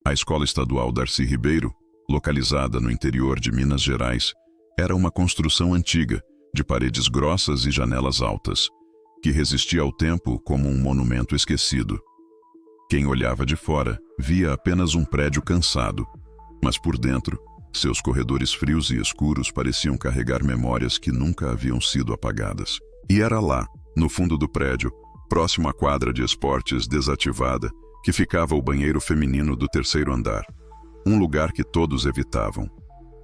A Escola Estadual Darcy Ribeiro, localizada no interior de Minas Gerais, era uma construção antiga, de paredes grossas e janelas altas, que resistia ao tempo como um monumento esquecido. Quem olhava de fora via apenas um prédio cansado, mas por dentro, seus corredores frios e escuros pareciam carregar memórias que nunca haviam sido apagadas. E era lá, no fundo do prédio, próximo à quadra de esportes desativada, que ficava o banheiro feminino do terceiro andar, um lugar que todos evitavam.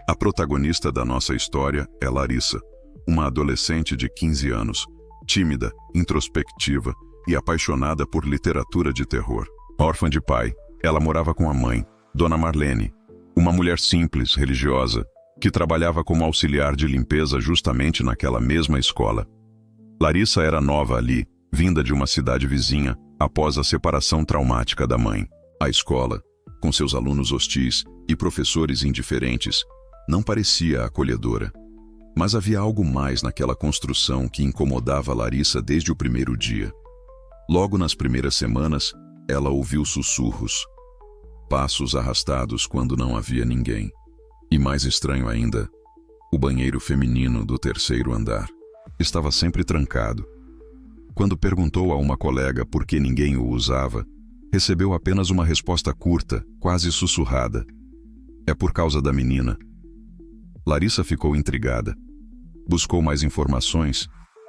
A protagonista da nossa história é Larissa, uma adolescente de 15 anos, tímida, introspectiva e apaixonada por literatura de terror. Órfã de pai, ela morava com a mãe, Dona Marlene, uma mulher simples, religiosa, que trabalhava como auxiliar de limpeza justamente naquela mesma escola. Larissa era nova ali, vinda de uma cidade vizinha, após a separação traumática da mãe. A escola, com seus alunos hostis e professores indiferentes, não parecia acolhedora. Mas havia algo mais naquela construção que incomodava Larissa desde o primeiro dia. Logo nas primeiras semanas, ela ouviu sussurros, passos arrastados quando não havia ninguém. E mais estranho ainda, o banheiro feminino do terceiro andar estava sempre trancado. Quando perguntou a uma colega por que ninguém o usava, recebeu apenas uma resposta curta, quase sussurrada. É por causa da menina. Larissa ficou intrigada. Buscou mais informações,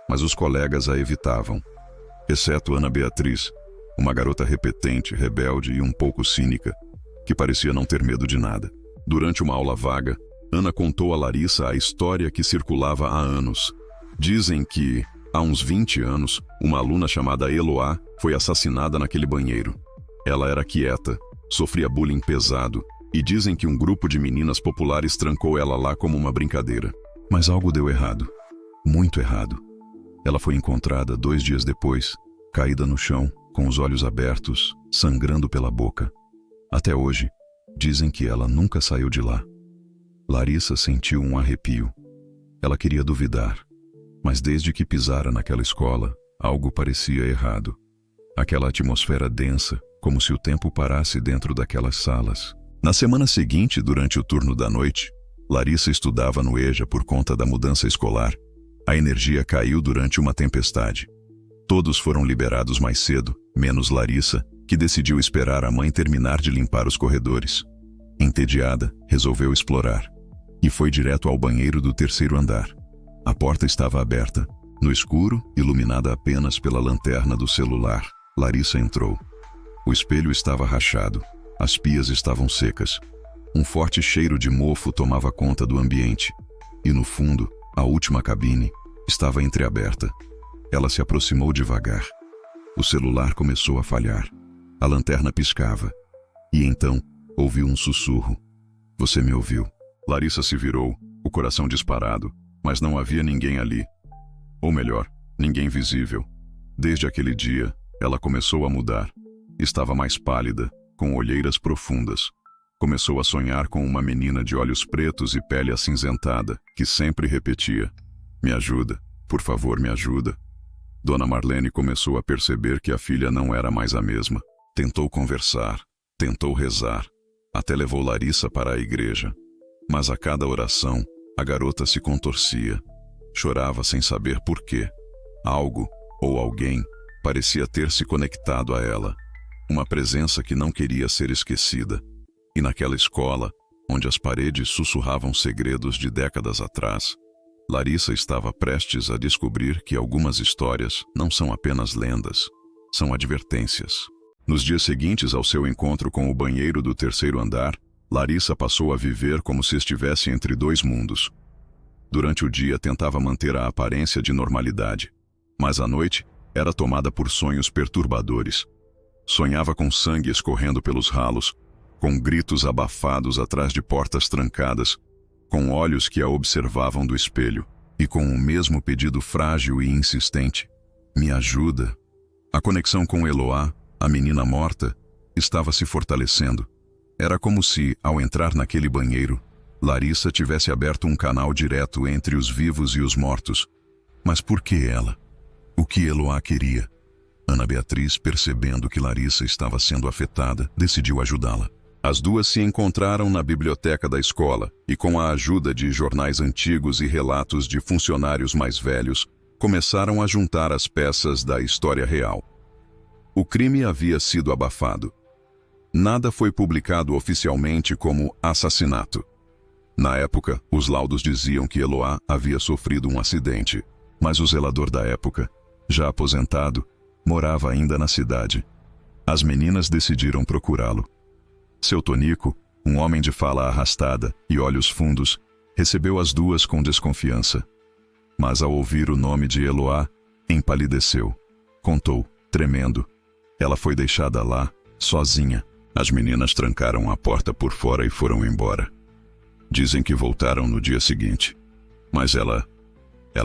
mas os colegas a evitavam, exceto Ana Beatriz, uma garota repetente, rebelde e um pouco cínica, que parecia não ter medo de nada. Durante uma aula vaga, Ana contou a Larissa a história que circulava há anos. Dizem que, há uns 20 anos, uma aluna chamada Eloá foi assassinada naquele banheiro. Ela era quieta, sofria bullying pesado, e dizem que um grupo de meninas populares trancou ela lá como uma brincadeira. Mas algo deu errado. Muito errado. Ela foi encontrada 2 dias depois, caída no chão, com os olhos abertos, sangrando pela boca. Até hoje, dizem que ela nunca saiu de lá. Larissa sentiu um arrepio. Ela queria duvidar, mas desde que pisara naquela escola, algo parecia errado. Aquela atmosfera densa, como se o tempo parasse dentro daquelas salas. Na semana seguinte, durante o turno da noite, Larissa estudava no EJA por conta da mudança escolar. A energia caiu durante uma tempestade. Todos foram liberados mais cedo, menos Larissa, que decidiu esperar a mãe terminar de limpar os corredores. Entediada, resolveu explorar. E foi direto ao banheiro do terceiro andar. A porta estava aberta. No escuro, iluminada apenas pela lanterna do celular, Larissa entrou. O espelho estava rachado. As pias estavam secas. Um forte cheiro de mofo tomava conta do ambiente. E no fundo, a última cabine estava entreaberta. Ela se aproximou devagar. O celular começou a falhar. A lanterna piscava. E então, ouviu um sussurro. Você me ouviu? Larissa se virou, o coração disparado, mas não havia ninguém ali. Ou melhor, ninguém visível. Desde aquele dia, ela começou a mudar. Estava mais pálida, com olheiras profundas. Começou a sonhar com uma menina de olhos pretos e pele acinzentada, que sempre repetia: me ajuda, por favor, me ajuda. Dona Marlene começou a perceber que a filha não era mais a mesma. Tentou conversar, tentou rezar, até levou Larissa para a igreja. Mas a cada oração, a garota se contorcia. Chorava sem saber por quê. Algo, ou alguém, parecia ter se conectado a ela. Uma presença que não queria ser esquecida. E naquela escola, onde as paredes sussurravam segredos de décadas atrás, Larissa estava prestes a descobrir que algumas histórias não são apenas lendas, são advertências. Nos dias seguintes ao seu encontro com o banheiro do terceiro andar, Larissa passou a viver como se estivesse entre 2 mundos. Durante o dia tentava manter a aparência de normalidade, mas à noite era tomada por sonhos perturbadores. Sonhava com sangue escorrendo pelos ralos, com gritos abafados atrás de portas trancadas, com olhos que a observavam do espelho, e com o mesmo pedido frágil e insistente: me ajuda. A conexão com Eloá, a menina morta, estava se fortalecendo. Era como se, ao entrar naquele banheiro, Larissa tivesse aberto um canal direto entre os vivos e os mortos. Mas por que ela? O que Eloá queria? Ana Beatriz, percebendo que Larissa estava sendo afetada, decidiu ajudá-la. As duas se encontraram na biblioteca da escola e, com a ajuda de jornais antigos e relatos de funcionários mais velhos, começaram a juntar as peças da história real. O crime havia sido abafado. Nada foi publicado oficialmente como assassinato. Na época, os laudos diziam que Eloá havia sofrido um acidente, mas o zelador da época, já aposentado, morava ainda na cidade. As meninas decidiram procurá-lo. Seu Tonico, um homem de fala arrastada e olhos fundos, recebeu as duas com desconfiança. Mas ao ouvir o nome de Eloá, empalideceu. Contou, tremendo. Ela foi deixada lá, sozinha. As meninas trancaram a porta por fora e foram embora. Dizem que voltaram no dia seguinte. Mas ela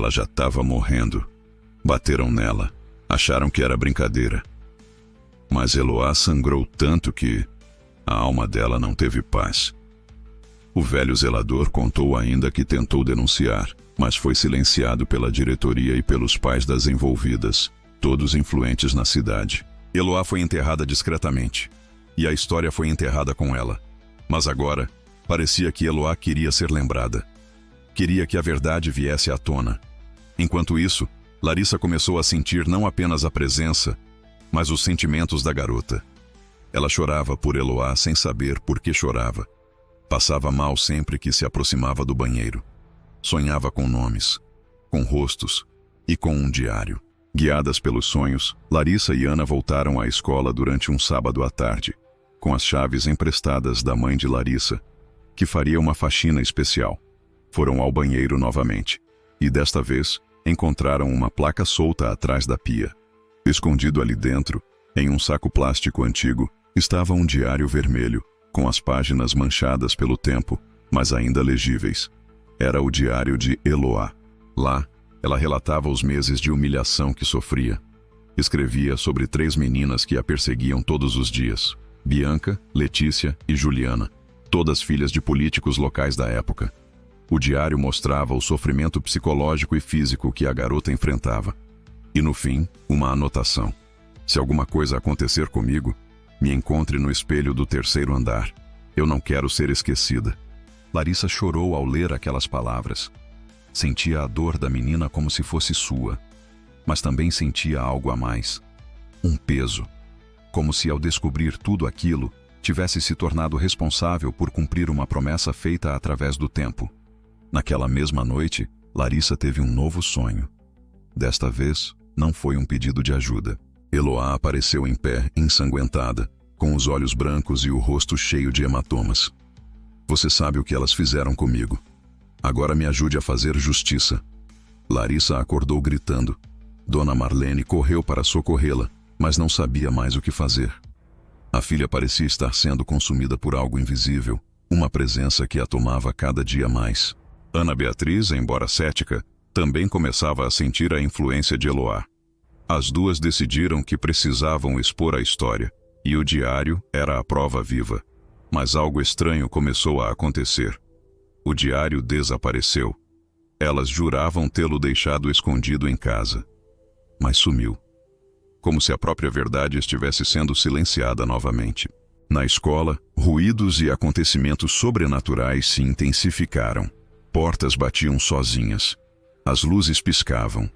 já estava morrendo. Bateram nela. Acharam que era brincadeira. Mas Eloá sangrou tanto que a alma dela não teve paz. O velho zelador contou ainda que tentou denunciar, mas foi silenciado pela diretoria e pelos pais das envolvidas, todos influentes na cidade. Eloá foi enterrada discretamente, e a história foi enterrada com ela. Mas agora, parecia que Eloá queria ser lembrada. Queria que a verdade viesse à tona. Enquanto isso, Larissa começou a sentir não apenas a presença, mas os sentimentos da garota. Ela chorava por Eloá sem saber por que chorava. Passava mal sempre que se aproximava do banheiro. Sonhava com nomes, com rostos e com um diário. Guiadas pelos sonhos, Larissa e Ana voltaram à escola durante um sábado à tarde, com as chaves emprestadas da mãe de Larissa, que faria uma faxina especial. Foram ao banheiro novamente, e desta vez encontraram uma placa solta atrás da pia. Escondido ali dentro, em um saco plástico antigo, estava um diário vermelho, com as páginas manchadas pelo tempo, mas ainda legíveis. Era o diário de Eloá. Lá, ela relatava os meses de humilhação que sofria. Escrevia sobre 3 meninas que a perseguiam todos os dias: Bianca, Letícia e Juliana, todas filhas de políticos locais da época. O diário mostrava o sofrimento psicológico e físico que a garota enfrentava. E no fim, uma anotação: se alguma coisa acontecer comigo, me encontre no espelho do 3º andar. Eu não quero ser esquecida. Larissa chorou ao ler aquelas palavras. Sentia a dor da menina como se fosse sua, mas também sentia algo a mais. Um peso. Como se ao descobrir tudo aquilo, tivesse se tornado responsável por cumprir uma promessa feita através do tempo. Naquela mesma noite, Larissa teve um novo sonho. Desta vez, não foi um pedido de ajuda. Eloá apareceu em pé, ensanguentada, com os olhos brancos e o rosto cheio de hematomas. Você sabe o que elas fizeram comigo. Agora me ajude a fazer justiça. Larissa acordou gritando. Dona Marlene correu para socorrê-la, mas não sabia mais o que fazer. A filha parecia estar sendo consumida por algo invisível, uma presença que a tomava cada dia mais. Ana Beatriz, embora cética, também começava a sentir a influência de Eloá. As duas decidiram que precisavam expor a história, e o diário era a prova viva. Mas algo estranho começou a acontecer. O diário desapareceu. Elas juravam tê-lo deixado escondido em casa. Mas sumiu. Como se a própria verdade estivesse sendo silenciada novamente. Na escola, ruídos e acontecimentos sobrenaturais se intensificaram. Portas batiam sozinhas. As luzes piscavam.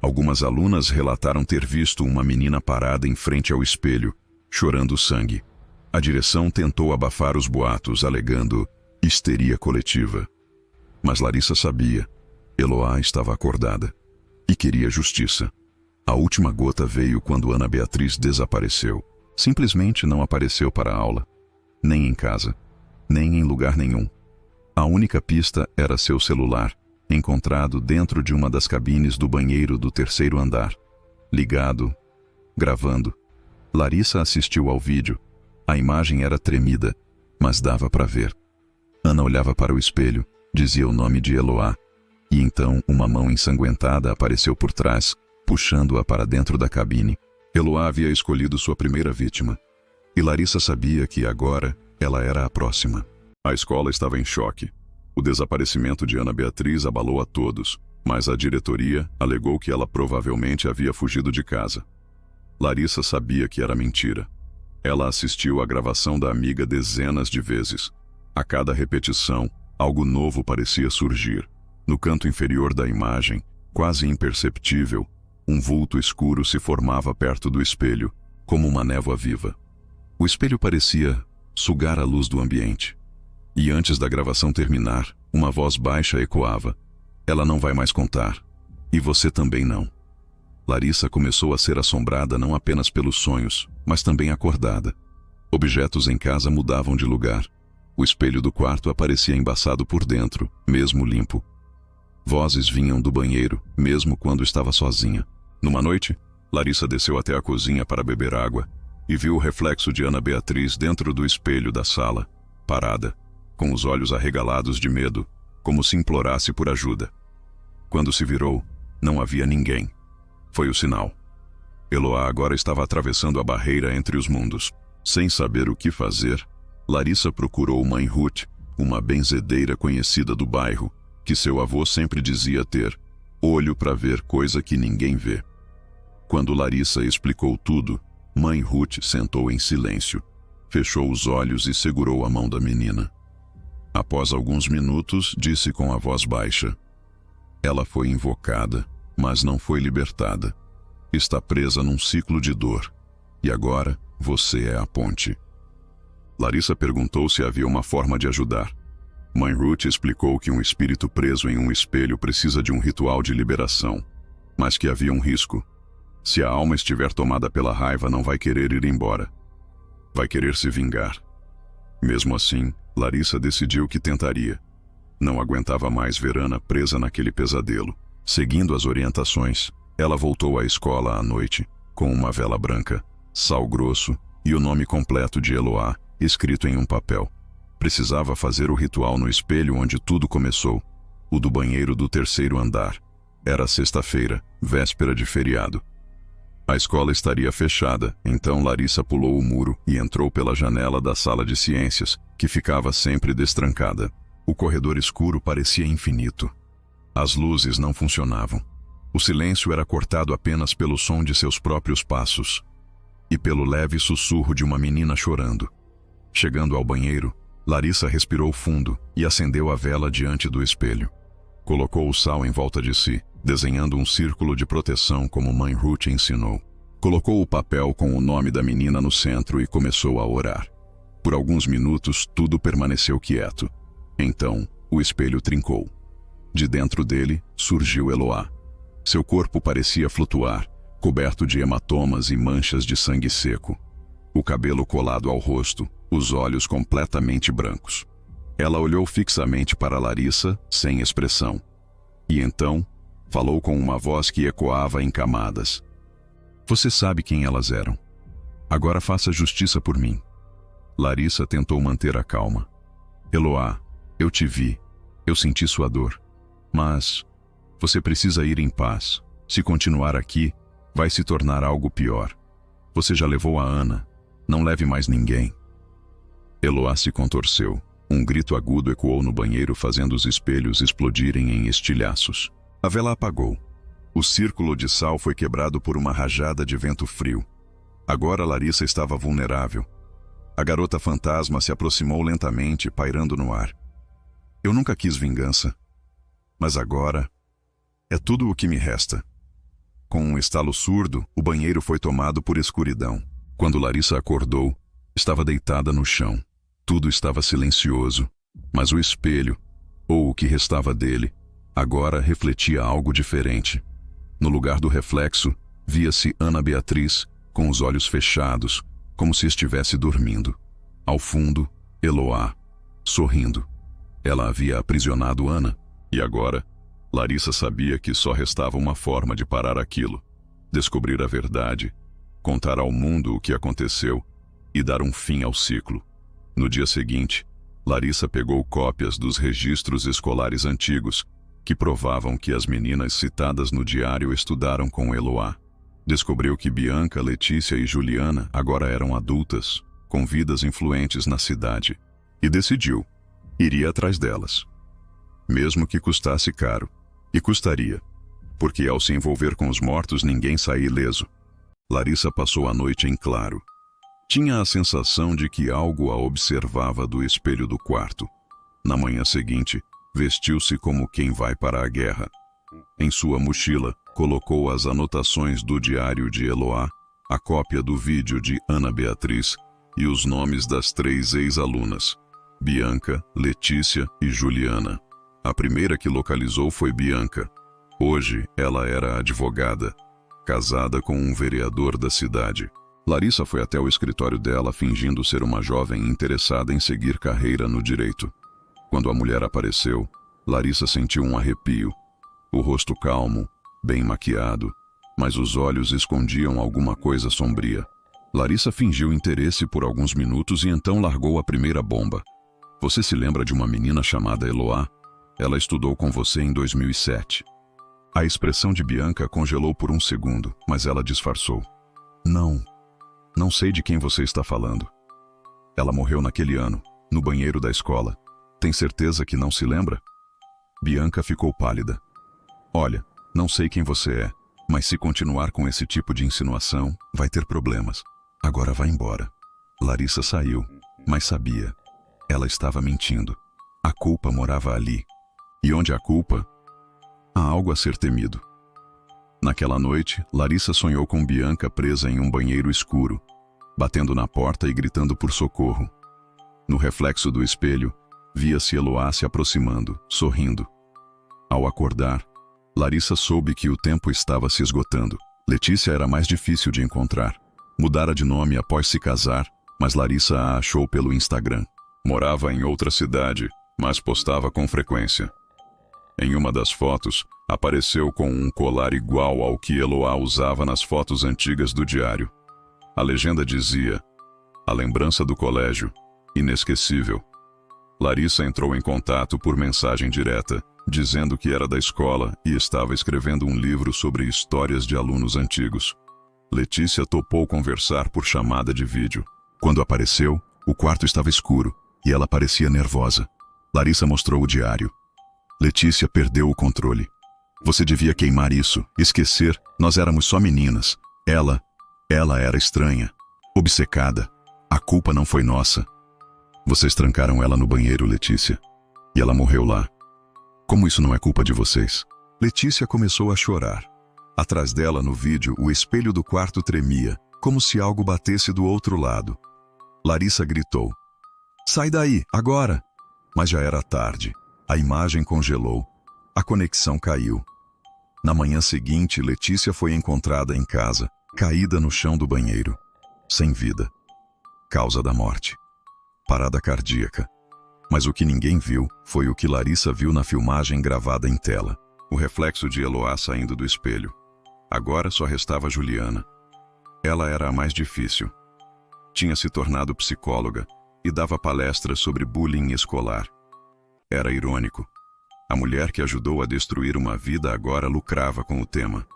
Algumas alunas relataram ter visto uma menina parada em frente ao espelho, chorando sangue. A direção tentou abafar os boatos, alegando histeria coletiva. Mas Larissa sabia. Eloá estava acordada e queria justiça. A última gota veio quando Ana Beatriz desapareceu. Simplesmente não apareceu para a aula. Nem em casa. Nem em lugar nenhum. A única pista era seu celular, encontrado dentro de uma das cabines do banheiro do 3º andar. Ligado, gravando. Larissa assistiu ao vídeo. A imagem era tremida, mas dava para ver. Ana olhava para o espelho, dizia o nome de Eloá, e então uma mão ensanguentada apareceu por trás, puxando-a para dentro da cabine. Eloá havia escolhido sua primeira vítima, e Larissa sabia que agora ela era a próxima. A escola estava em choque. O desaparecimento de Ana Beatriz abalou a todos, mas a diretoria alegou que ela provavelmente havia fugido de casa. Larissa sabia que era mentira. Ela assistiu à gravação da amiga dezenas de vezes. A cada repetição, algo novo parecia surgir. No canto inferior da imagem, quase imperceptível, um vulto escuro se formava perto do espelho, como uma névoa viva. O espelho parecia sugar a luz do ambiente. E antes da gravação terminar, uma voz baixa ecoava: "Ela não vai mais contar. E você também não." Larissa começou a ser assombrada não apenas pelos sonhos, mas também acordada. Objetos em casa mudavam de lugar. O espelho do quarto aparecia embaçado por dentro, mesmo limpo. Vozes vinham do banheiro, mesmo quando estava sozinha. Numa noite, Larissa desceu até a cozinha para beber água e viu o reflexo de Ana Beatriz dentro do espelho da sala, parada, com os olhos arregalados de medo, como se implorasse por ajuda. Quando se virou, não havia ninguém. Foi o sinal. Eloá agora estava atravessando a barreira entre os mundos. Sem saber o que fazer, Larissa procurou Mãe Ruth, uma benzedeira conhecida do bairro, que seu avô sempre dizia ter olho para ver coisa que ninguém vê. Quando Larissa explicou tudo, Mãe Ruth sentou em silêncio, fechou os olhos e segurou a mão da menina. Após alguns minutos, disse com a voz baixa: "Ela foi invocada, mas não foi libertada. Está presa num ciclo de dor. E agora, você é a ponte." Larissa perguntou se havia uma forma de ajudar. Mãe Ruth explicou que um espírito preso em um espelho precisa de um ritual de liberação, mas que havia um risco. Se a alma estiver tomada pela raiva, não vai querer ir embora. Vai querer se vingar. Mesmo assim, Larissa decidiu que tentaria. Não aguentava mais ver Ana presa naquele pesadelo. Seguindo as orientações, ela voltou à escola à noite, com uma vela branca, sal grosso e o nome completo de Eloá, escrito em um papel. Precisava fazer o ritual no espelho onde tudo começou, o do banheiro do terceiro andar. Era sexta-feira, véspera de feriado. A escola estaria fechada, então Larissa pulou o muro e entrou pela janela da sala de ciências, que ficava sempre destrancada. O corredor escuro parecia infinito. As luzes não funcionavam. O silêncio era cortado apenas pelo som de seus próprios passos e pelo leve sussurro de uma menina chorando. Chegando ao banheiro, Larissa respirou fundo e acendeu a vela diante do espelho. Colocou o sal em volta de si, desenhando um círculo de proteção como Mãe Ruth ensinou. Colocou o papel com o nome da menina no centro e começou a orar. Por alguns minutos, tudo permaneceu quieto. Então, o espelho trincou. De dentro dele, surgiu Eloá. Seu corpo parecia flutuar, coberto de hematomas e manchas de sangue seco. O cabelo colado ao rosto, os olhos completamente brancos. Ela olhou fixamente para Larissa, sem expressão. E então, falou com uma voz que ecoava em camadas: "Você sabe quem elas eram. Agora faça justiça por mim." Larissa tentou manter a calma. "Eloá, eu te vi. Eu senti sua dor. Mas você precisa ir em paz. Se continuar aqui, vai se tornar algo pior. Você já levou a Ana. Não leve mais ninguém." Eloá se contorceu. Um grito agudo ecoou no banheiro, fazendo os espelhos explodirem em estilhaços. A vela apagou. O círculo de sal foi quebrado por uma rajada de vento frio. Agora Larissa estava vulnerável. A garota fantasma se aproximou lentamente, pairando no ar. "Eu nunca quis vingança. Mas agora é tudo o que me resta." Com um estalo surdo, o banheiro foi tomado por escuridão. Quando Larissa acordou, estava deitada no chão. Tudo estava silencioso, mas o espelho, ou o que restava dele, agora refletia algo diferente. No lugar do reflexo, via-se Ana Beatriz, com os olhos fechados, como se estivesse dormindo. Ao fundo, Eloá, sorrindo. Ela havia aprisionado Ana, e agora, Larissa sabia que só restava uma forma de parar aquilo: descobrir a verdade, contar ao mundo o que aconteceu e dar um fim ao ciclo. No dia seguinte, Larissa pegou cópias dos registros escolares antigos que provavam que as meninas citadas no diário estudaram com Eloá. Descobriu que Bianca, Letícia e Juliana agora eram adultas, com vidas influentes na cidade, e decidiu: iria atrás delas. Mesmo que custasse caro. E custaria, porque ao se envolver com os mortos ninguém sai ileso. Larissa passou a noite em claro. Tinha a sensação de que algo a observava do espelho do quarto. Na manhã seguinte, vestiu-se como quem vai para a guerra. Em sua mochila, colocou as anotações do diário de Eloá, a cópia do vídeo de Ana Beatriz e os nomes das 3 ex-alunas, Bianca, Letícia e Juliana. A primeira que localizou foi Bianca. Hoje, ela era advogada, casada com um vereador da cidade. Larissa foi até o escritório dela fingindo ser uma jovem interessada em seguir carreira no direito. Quando a mulher apareceu, Larissa sentiu um arrepio. O rosto calmo, bem maquiado, mas os olhos escondiam alguma coisa sombria. Larissa fingiu interesse por alguns minutos e então largou a primeira bomba. Você se lembra de uma menina chamada Eloá? Ela estudou com você em 2007. A expressão de Bianca congelou por um segundo, mas ela disfarçou. Não sei de quem você está falando. Ela morreu naquele ano, no banheiro da escola. Tem certeza que não se lembra? Bianca ficou pálida. Olha, não sei quem você é, mas se continuar com esse tipo de insinuação, vai ter problemas. Agora vá embora. Larissa saiu, mas sabia. Ela estava mentindo. A culpa morava ali. E onde há culpa, há algo a ser temido. Naquela noite, Larissa sonhou com Bianca presa em um banheiro escuro, batendo na porta e gritando por socorro. No reflexo do espelho, via-se Eloá se aproximando, sorrindo. Ao acordar, Larissa soube que o tempo estava se esgotando. Letícia era mais difícil de encontrar. Mudara de nome após se casar, mas Larissa a achou pelo Instagram. Morava em outra cidade, mas postava com frequência. Em uma das fotos, apareceu com um colar igual ao que Eloá usava nas fotos antigas do diário. A legenda dizia: "A lembrança do colégio, inesquecível." Larissa entrou em contato por mensagem direta, dizendo que era da escola e estava escrevendo um livro sobre histórias de alunos antigos. Letícia topou conversar por chamada de vídeo. Quando apareceu, o quarto estava escuro e ela parecia nervosa. Larissa mostrou o diário. Letícia perdeu o controle. Você devia queimar isso, esquecer, nós éramos só meninas. Ela era estranha, obcecada. A culpa não foi nossa. Vocês trancaram ela no banheiro, Letícia. E ela morreu lá. Como isso não é culpa de vocês? Letícia começou a chorar. Atrás dela, no vídeo, o espelho do quarto tremia, como se algo batesse do outro lado. Larissa gritou: "Sai daí, agora!" Mas já era tarde. A imagem congelou. A conexão caiu. Na manhã seguinte, Letícia foi encontrada em casa, caída no chão do banheiro, sem vida. Causa da morte: parada cardíaca. Mas o que ninguém viu foi o que Larissa viu na filmagem gravada em tela. O reflexo de Eloá saindo do espelho. Agora só restava Juliana. Ela era a mais difícil. Tinha se tornado psicóloga e dava palestras sobre bullying escolar. Era irônico. A mulher que ajudou a destruir uma vida agora lucrava com o tema.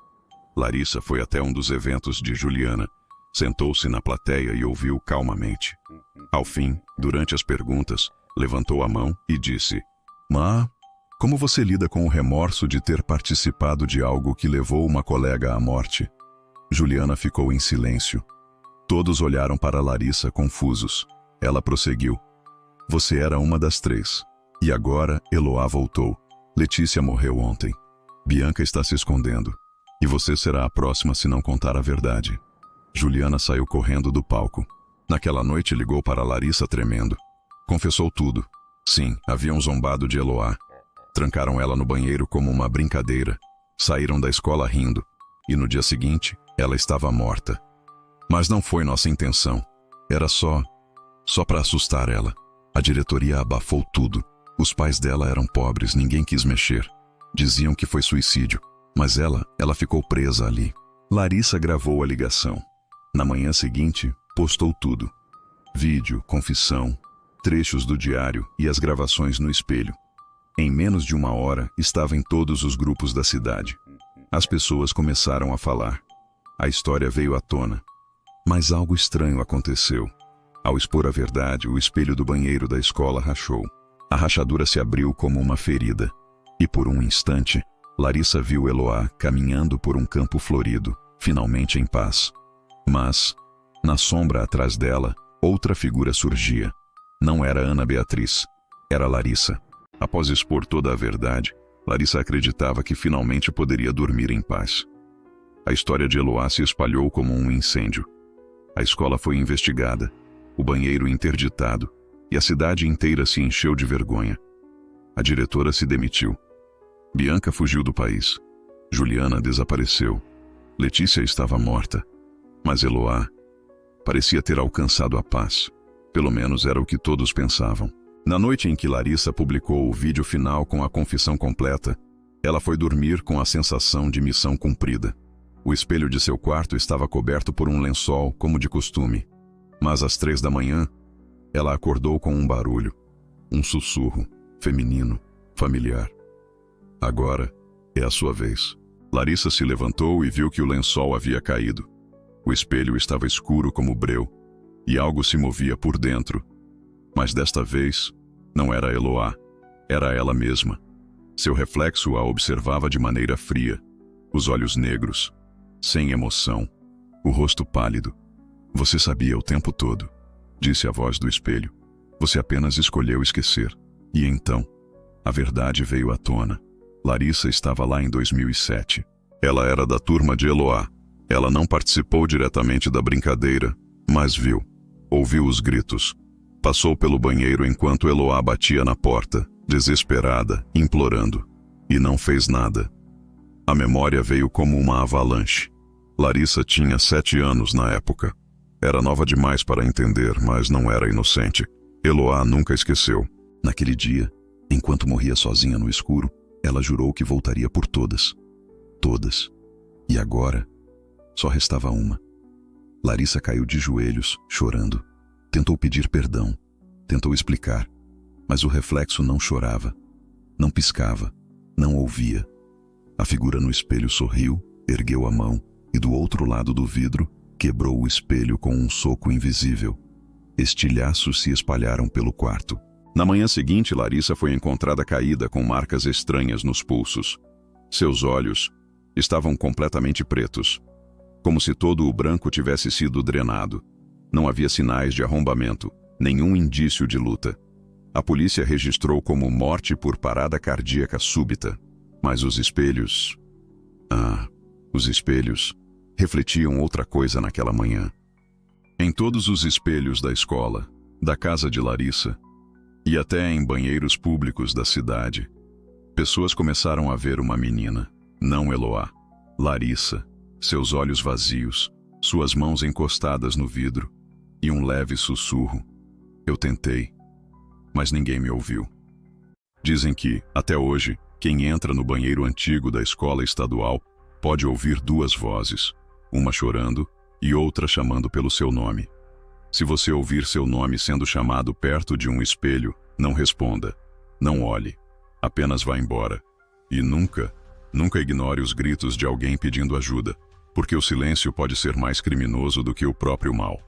Larissa foi até um dos eventos de Juliana, sentou-se na plateia e ouviu calmamente. Ao fim, durante as perguntas, levantou a mão e disse: "Má, como você lida com o remorso de ter participado de algo que levou uma colega à morte?" Juliana ficou em silêncio. Todos olharam para Larissa confusos. Ela prosseguiu: "Você era uma das 3. E agora Eloá voltou. Letícia morreu ontem. Bianca está se escondendo. E você será a próxima se não contar a verdade." Juliana saiu correndo do palco. Naquela noite ligou para Larissa tremendo. Confessou tudo. Sim, haviam zombado de Eloá. Trancaram ela no banheiro como uma brincadeira. Saíram da escola rindo. E no dia seguinte, ela estava morta. Mas não foi nossa intenção. Era só para assustar ela. A diretoria abafou tudo. Os pais dela eram pobres, ninguém quis mexer. Diziam que foi suicídio, mas ela ficou presa ali. Larissa gravou a ligação. Na manhã seguinte, postou tudo. Vídeo, confissão, trechos do diário e as gravações no espelho. Em menos de 1 hora, estava em todos os grupos da cidade. As pessoas começaram a falar. A história veio à tona. Mas algo estranho aconteceu. Ao expor a verdade, o espelho do banheiro da escola rachou. A rachadura se abriu como uma ferida. E por um instante, Larissa viu Eloá caminhando por um campo florido, finalmente em paz. Mas Na sombra atrás dela, outra figura surgia. Não era Ana Beatriz, era Larissa. Após expor toda a verdade, Larissa acreditava que finalmente poderia dormir em paz. A história de Eloá se espalhou como um incêndio. A escola foi investigada, o banheiro interditado, e a cidade inteira se encheu de vergonha. A diretora se demitiu. Bianca fugiu do país. Juliana desapareceu. Letícia estava morta. Mas Eloá parecia ter alcançado a paz. Pelo menos era o que todos pensavam. Na noite em que Larissa publicou o vídeo final com a confissão completa, ela foi dormir com a sensação de missão cumprida. O espelho de seu quarto estava coberto por um lençol, como de costume. Mas às 3 da manhã, ela acordou com um barulho. Um sussurro, feminino, familiar. Agora é a sua vez. Larissa se levantou e viu que o lençol havia caído. O espelho estava escuro como breu, e algo se movia por dentro. Mas desta vez, não era Eloá, era ela mesma. Seu reflexo a observava de maneira fria, os olhos negros, sem emoção, o rosto pálido. Você sabia o tempo todo, disse a voz do espelho. Você apenas escolheu esquecer. E então, a verdade veio à tona. Larissa estava lá em 2007. Ela era da turma de Eloá. Ela não participou diretamente da brincadeira, mas ouviu os gritos. Passou pelo banheiro enquanto Eloá batia na porta, desesperada, implorando. E não fez nada. A memória veio como uma avalanche. Larissa tinha 7 anos na época. Era nova demais para entender, mas não era inocente. Eloá nunca esqueceu. Naquele dia, enquanto morria sozinha no escuro, ela jurou que voltaria por todas. Todas. E agora, só restava uma. Larissa caiu de joelhos, chorando. Tentou pedir perdão. Tentou explicar. Mas o reflexo não chorava. Não piscava. Não ouvia. A figura no espelho sorriu, ergueu a mão e do outro lado do vidro, quebrou o espelho com um soco invisível. Estilhaços se espalharam pelo quarto. Na manhã seguinte, Larissa foi encontrada caída com marcas estranhas nos pulsos. Seus olhos estavam completamente pretos, como se todo o branco tivesse sido drenado. Não havia sinais de arrombamento, nenhum indício de luta. A polícia registrou como morte por parada cardíaca súbita. Mas os espelhos refletiam outra coisa naquela manhã. Em todos os espelhos da escola, da casa de Larissa, e até em banheiros públicos da cidade, pessoas começaram a ver uma menina, não Eloá, Larissa, seus olhos vazios, suas mãos encostadas no vidro, e um leve sussurro. Eu tentei, mas ninguém me ouviu. Dizem que, até hoje, quem entra no banheiro antigo da escola estadual pode ouvir 2 vozes, uma chorando e outra chamando pelo seu nome. Se você ouvir seu nome sendo chamado perto de um espelho, não responda, não olhe, apenas vá embora. E nunca ignore os gritos de alguém pedindo ajuda, porque o silêncio pode ser mais criminoso do que o próprio mal.